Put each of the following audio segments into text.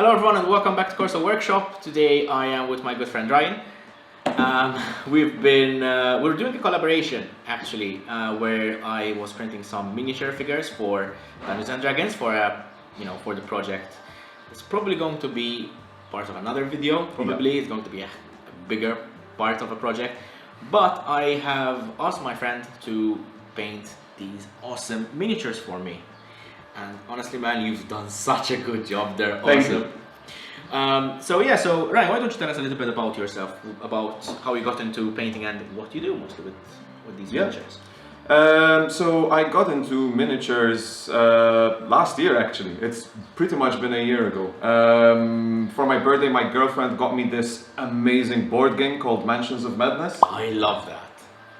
Hello everyone and welcome back to Corso Workshop. Today I am with my good friend Ryan. We're doing a collaboration actually, where I was printing some miniature figures for Dungeons and Dragons for the project. It's probably going to be part of another video. Probably it's going to be a bigger part of a project. But I have asked my friend to paint these awesome miniatures for me. And honestly, man, you've done such a good job. They're awesome. So Ryan, why don't you tell us a little bit about yourself, about how you got into painting and what you do mostly with these miniatures? So I got into miniatures last year actually. It's pretty much been a year ago. For my birthday, my girlfriend got me this amazing board game called Mansions of Madness. I love that.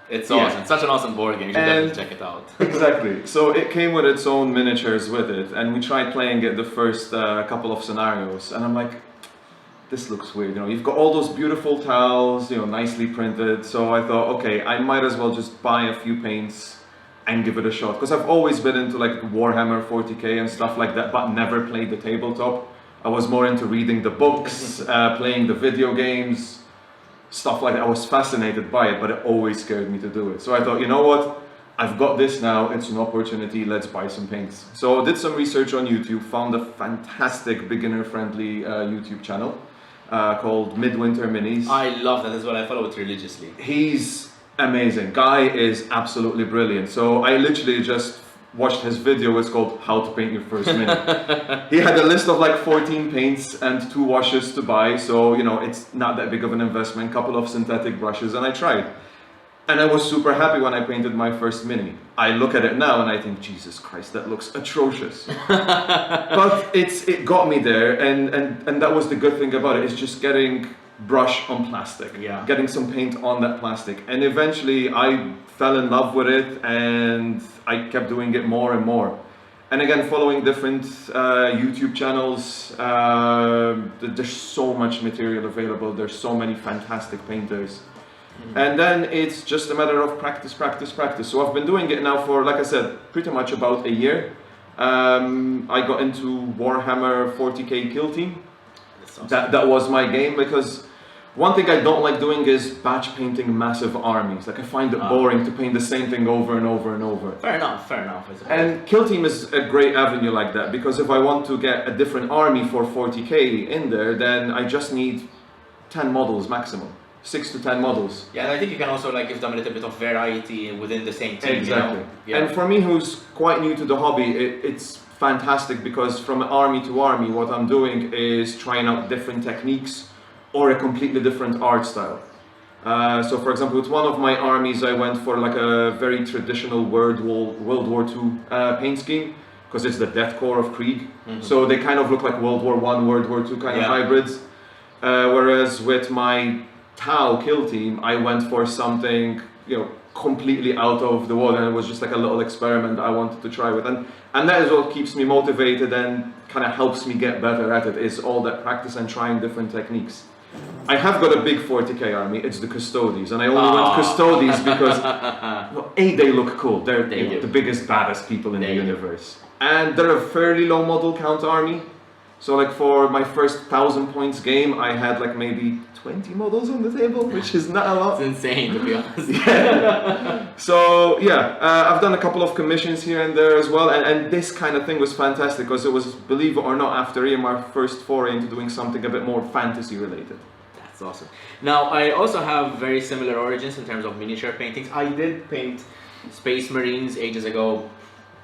It's awesome. It's such an awesome board game. You should definitely check it out. Exactly. So it came with its own miniatures with it, and we tried playing it the first couple of scenarios, and I'm like, this looks weird. You know, you've got all those beautiful tiles, nicely printed. So I thought, okay, I might as well just buy a few paints and give it a shot, because I've always been into like Warhammer 40k and stuff like that, but never played the tabletop. I was more into reading the books, playing the video games. Stuff like that. I was fascinated by it, but it always scared me to do it. So I thought, you know what? I've got this now. It's an opportunity. Let's buy some paints. So I did some research on YouTube, found a fantastic beginner-friendly YouTube channel called Midwinter Minis. I love that as well. I follow it religiously. He's amazing. Guy is absolutely brilliant. So I literally just watched his video. It's called How to Paint Your First Mini. He had a list of like 14 paints and 2 washes to buy, so it's not that big of an investment, couple of synthetic brushes, and I tried. And I was super happy when I painted my first mini. I look at it now and I think, Jesus Christ, that looks atrocious. But it got me there, and that was the good thing about it, is just getting brush on plastic, getting some paint on that plastic, and eventually I fell in love with it and I kept doing it more and more. And again, following different YouTube channels, there's so much material available, there's so many fantastic painters. And then it's just a matter of practice. So I've been doing it now for, like I said, pretty much about a year. I got into Warhammer 40k Kill Team. That was my game, because one thing I don't like doing is batch painting massive armies. Like, I find it boring to paint the same thing over and over and over. Fair enough. And Kill Team is a great avenue like that, because if I want to get a different army for 40k in there, then I just need 10 models maximum. 6 to 10 models. Yeah, and I think you can also give them a little bit of variety within the same team. Exactly. And for me, who's quite new to the hobby, it's fantastic, because from army to army, what I'm doing is trying out different techniques or a completely different art style. So for example, with one of my armies, I went for like a very traditional World War II paint scheme, because it's the death core of Krieg. So they kind of look like World War I, World War II kind of hybrids. Whereas with my Tau Kill Team, I went for something completely out of the world, and it was just like a little experiment I wanted to try with, and that is what keeps me motivated and kind of helps me get better at it, is all that practice and trying different techniques. I have got a big 40k army. It's the Custodies, and I only went Custodies because they look cool. They're the biggest, baddest people in the universe, and they're a fairly low model count army. So like for my first 1,000 points game, I had like maybe 20 models on the table, which is not a lot. It's insane, to be honest. So I've done a couple of commissions here and there as well, and this kind of thing was fantastic, because it was, believe it or not, after my first foray into doing something a bit more fantasy related. That's awesome. Now, I also have very similar origins in terms of miniature paintings. I did paint Space Marines ages ago,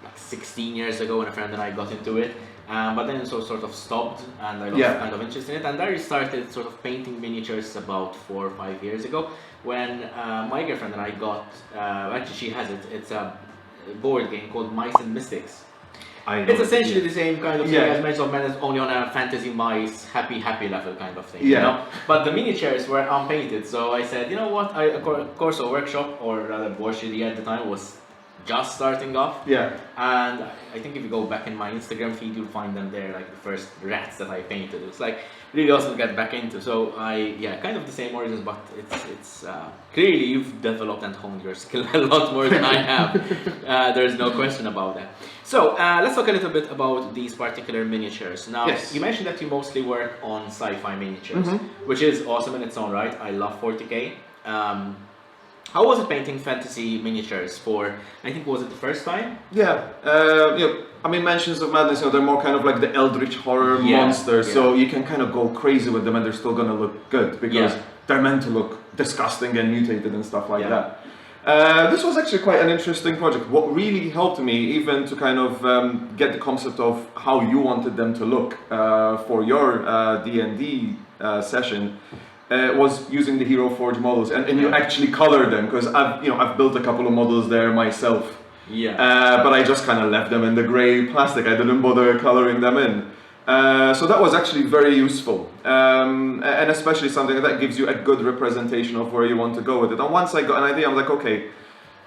like 16 years ago, when a friend and I got into it. But then it sort of stopped, and I lost kind of interest in it. And I started sort of painting miniatures about 4 or 5 years ago, when my girlfriend and I got, actually she has it, it's a board game called Mice and Mystics. It's essentially the same kind of thing as Mansions of Madness, only on a fantasy mice, happy level kind of thing. But the miniatures were unpainted, so I said, you know what, Corso Workshop, or rather Borshidi at the time, was just starting off. Yeah. And I think if you go back in my Instagram feed, you'll find them there, like the first rats that I painted. It's like really awesome to get back into. So kind of the same origins, but it's clearly you've developed and honed your skill a lot more than I have. There's no question about that. So let's talk a little bit about these particular miniatures. Now, Yes. you mentioned that you mostly work on sci-fi miniatures, which is awesome in its own right. I love 40k. How was it painting fantasy miniatures for, I think, was it the first time? Yeah, I mean, Mansions of Madness, they're more kind of like the eldritch horror monsters, so you can kind of go crazy with them and they're still going to look good because they're meant to look disgusting and mutated and stuff like that. This was actually quite an interesting project. What really helped me even to kind of get the concept of how you wanted them to look for your D&D session was using the Hero Forge models, and you actually color them, because I've built a couple of models there myself. But I just kind of left them in the grey plastic. I didn't bother coloring them in. So that was actually very useful, and especially something that gives you a good representation of where you want to go with it. And once I got an idea, I'm like, okay,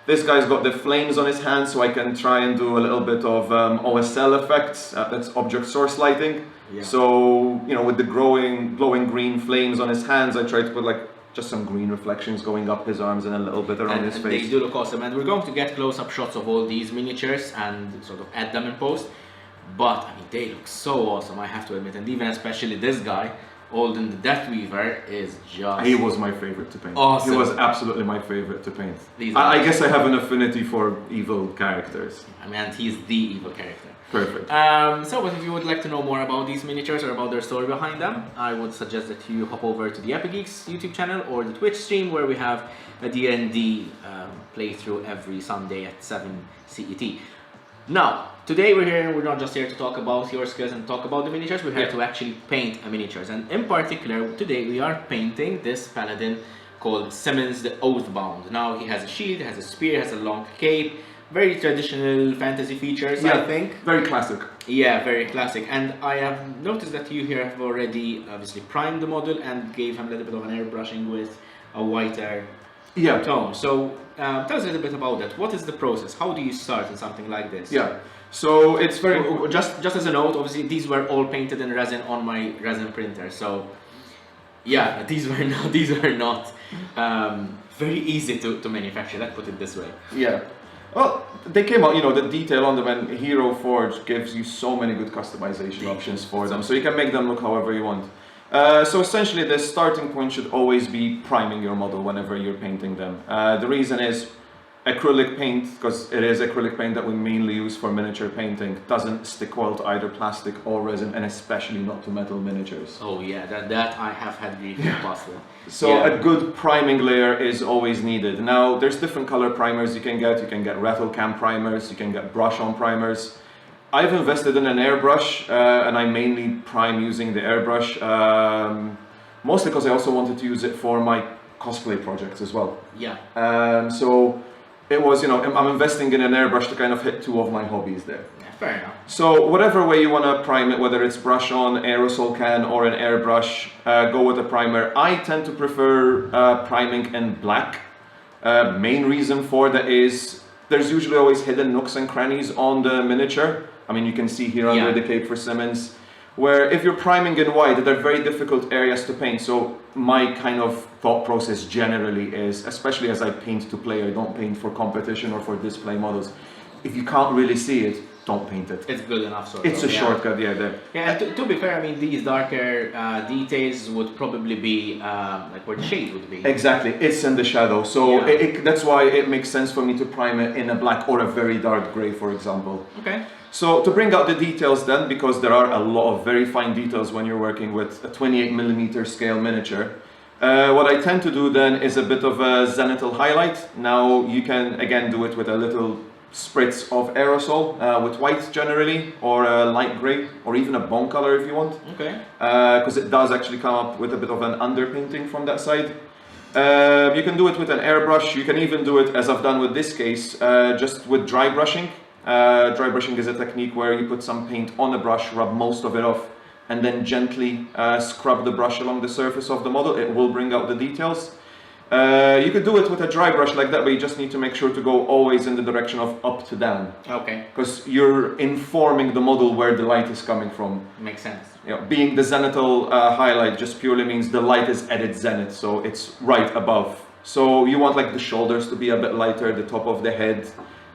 this guy's got the flames on his hands, so I can try and do a little bit of OSL effects. That's object source lighting. So, with the glowing green flames on his hands, I tried to put like just some green reflections going up his arms and a little bit around his face. They do look awesome, and we're going to get close-up shots of all these miniatures and sort of add them in post. But I mean, they look so awesome, I have to admit, and even especially this guy, Alden the Deathweaver, is just... He was my favorite to paint. Awesome. He was absolutely my favorite to paint. I guess I have an affinity for evil characters. I mean, he's the evil character. Perfect. So if you would like to know more about these miniatures or about their story behind them, I would suggest that you hop over to the Epigeeks YouTube channel or the Twitch stream, where we have a D&D playthrough every Sunday at 7 CET. Now, today we're here, we're not just here to talk about your skills and talk about the miniatures, we're here to actually paint a miniatures. And in particular, today we are painting this paladin called Simmons the Oathbound. Now, he has a shield, has a spear, has a long cape, very traditional fantasy features, I think. Very classic. Yeah, very classic. And I have noticed that you here have already obviously primed the model and gave him a little bit of an airbrushing with a whiter tone. So tell us a little bit about that. What is the process? How do you start in something like this? Yeah. So it's very... Just as a note, obviously these were all painted in resin on my resin printer. So yeah, these were not very easy to manufacture. Let's put it this way. Yeah. Well, they came out, the detail on them, and Hero Forge gives you so many good customization options for them, so you can make them look however you want. So essentially, the starting point should always be priming your model whenever you're painting them. The reason is acrylic paint, because it is acrylic paint that we mainly use for miniature painting, doesn't stick well to either plastic or resin, and especially not to metal miniatures. Oh yeah, that I have had grief with pasta. So a good priming layer is always needed. Now, there's different color primers you can get. You can get rattle can primers, you can get brush-on primers. I've invested in an airbrush, and I mainly prime using the airbrush, mostly because I also wanted to use it for my cosplay projects as well. So it was, I'm investing in an airbrush to kind of hit two of my hobbies there. Yeah, fair enough. So whatever way you want to prime it, whether it's brush on, aerosol can, or an airbrush, go with a primer. I tend to prefer priming in black. Main reason for that is there's usually always hidden nooks and crannies on the miniature. I mean, you can see here under the cape for Simmons, where if you're priming in white, they're very difficult areas to paint. So my kind of thought process generally is, especially as I paint to play, I don't paint for competition or for display models. If you can't really see it, don't paint it. It's good enough, sort It's of. a shortcut, And to be fair, I mean, these darker details would probably be like where the shade would be. Exactly, it's in the shadow. So that's why it makes sense for me to prime it in a black or a very dark grey, for example. Okay. So to bring out the details then, because there are a lot of very fine details when you're working with a 28mm scale miniature, what I tend to do then is a bit of a zenithal highlight. Now you can again do it with a little spritz of aerosol with white generally, or a light grey, or even a bone color if you want. Okay. Because it does actually come up with a bit of an underpainting from that side. You can do it with an airbrush. You can even do it, as I've done with this case, just with dry brushing. Dry brushing is a technique where you put some paint on a brush, rub most of it off, and then gently scrub the brush along the surface of the model. It will bring out the details. You could do it with a dry brush like that, but you just need to make sure to go always in the direction of up to down. Okay. Because you're informing the model where the light is coming from. Makes sense. You know, being the zenithal highlight just purely means the light is at its zenith, so it's right above. So you want like the shoulders to be a bit lighter, the top of the head,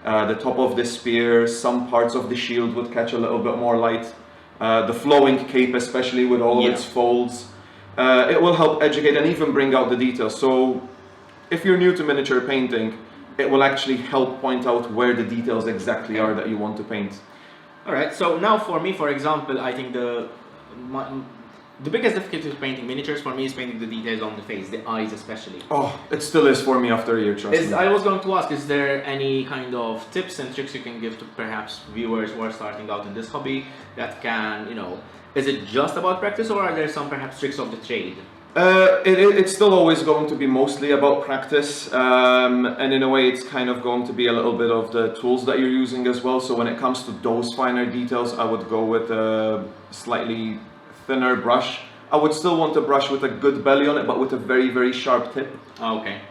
the top of the spear, some parts of the shield would catch a little bit more light. The flowing cape, especially with all of its folds. It will help educate and even bring out the details. So if you're new to miniature painting, it will actually help point out where the details exactly are that you want to paint. Alright, so now for me, for example, I think the biggest difficulty with painting miniatures for me is painting the details on the face, the eyes especially. Oh, it still is for me after a year, trust me. I was going to ask, is there any kind of tips and tricks you can give to perhaps viewers who are starting out in this hobby that can, you know, is it just about practice or are there some perhaps tricks of the trade? It's still always going to be mostly about practice, and in a way it's kind of going to be a little bit of the tools that you're using as well. So when it comes to those finer details, I would go with a slightly thinner brush. I would still want a brush with a good belly on it, but with a very, very sharp tip. Oh, okay.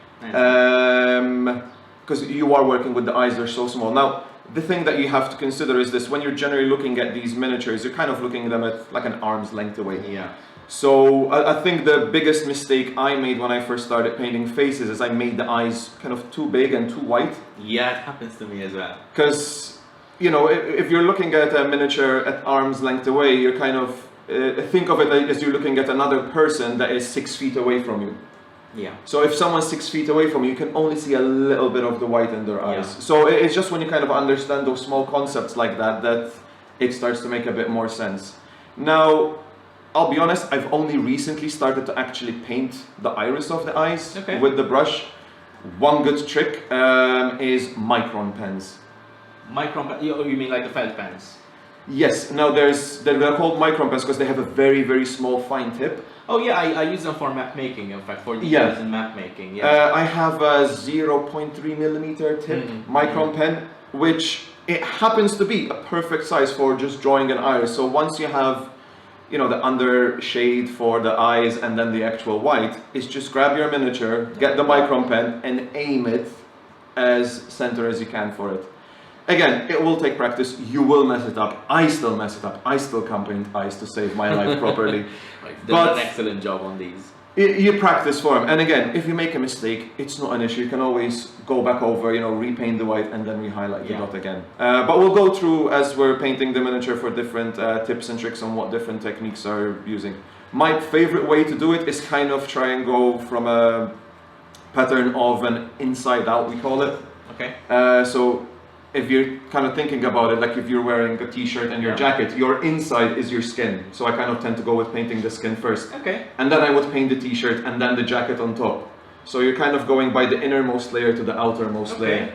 Because you are working with the eyes, they're so small. Now, the thing that you have to consider is this: when you're generally looking at these miniatures, you're kind of looking at them at like an arm's length away. Yeah. So I think the biggest mistake I made when I first started painting faces is I made the eyes kind of too big and too white. Yeah, it happens to me as well. Because, you know, if you're looking at a miniature at arm's length away, you're kind of, think of it as you're looking at another person that is 6 feet away from you. Yeah. So if someone's 6 feet away from you, you can only see a little bit of the white in their eyes. Yeah. So it's just when you kind of understand those small concepts like that, that it starts to make a bit more sense. Now, I'll be honest, I've only recently started to actually paint the iris of the eyes with the brush. One good trick is micron pens. Micron pens? You mean like the felt pens? Yes. Now they're called micron pens because they have a very, very small fine tip. Oh yeah, I use them for map making, in fact, for details in map making. Yeah. I have a 0.3 millimeter tip micron pen, which it happens to be a perfect size for just drawing an iris. So once you have, you know, the under shade for the eyes and then the actual white, is just grab your miniature, get the micron pen and aim it as center as you can for it. Again, it will take practice, you will mess it up, I still mess it up, I still can't paint eyes to save my life properly. But an excellent job on these. You practice for them, and again, if you make a mistake, it's not an issue. You can always go back over, you know, repaint the white and then re-highlight the dot again. But we'll go through as we're painting the miniature for different tips and tricks on what different techniques are using. My favorite way to do it is kind of try and go from a pattern of an inside out, we call it. Okay. So if you're kind of thinking about it, like if you're wearing a t-shirt and your jacket, your inside is your skin. So I kind of tend to go with painting the skin first. Okay. And then I would paint the t-shirt and then the jacket on top. So you're kind of going by the innermost layer to the outermost layer.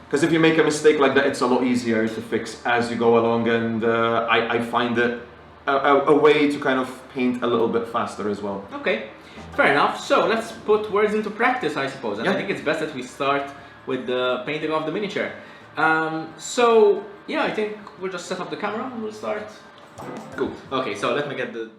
Because if you make a mistake like that, it's a lot easier to fix as you go along, and I find it a way to kind of paint a little bit faster as well. Okay, fair enough. So let's put words into practice, I suppose. And I think it's best that we start with the painting of the miniature. So yeah, I think we'll just set up the camera and we'll start. Cool. Okay, so let me get the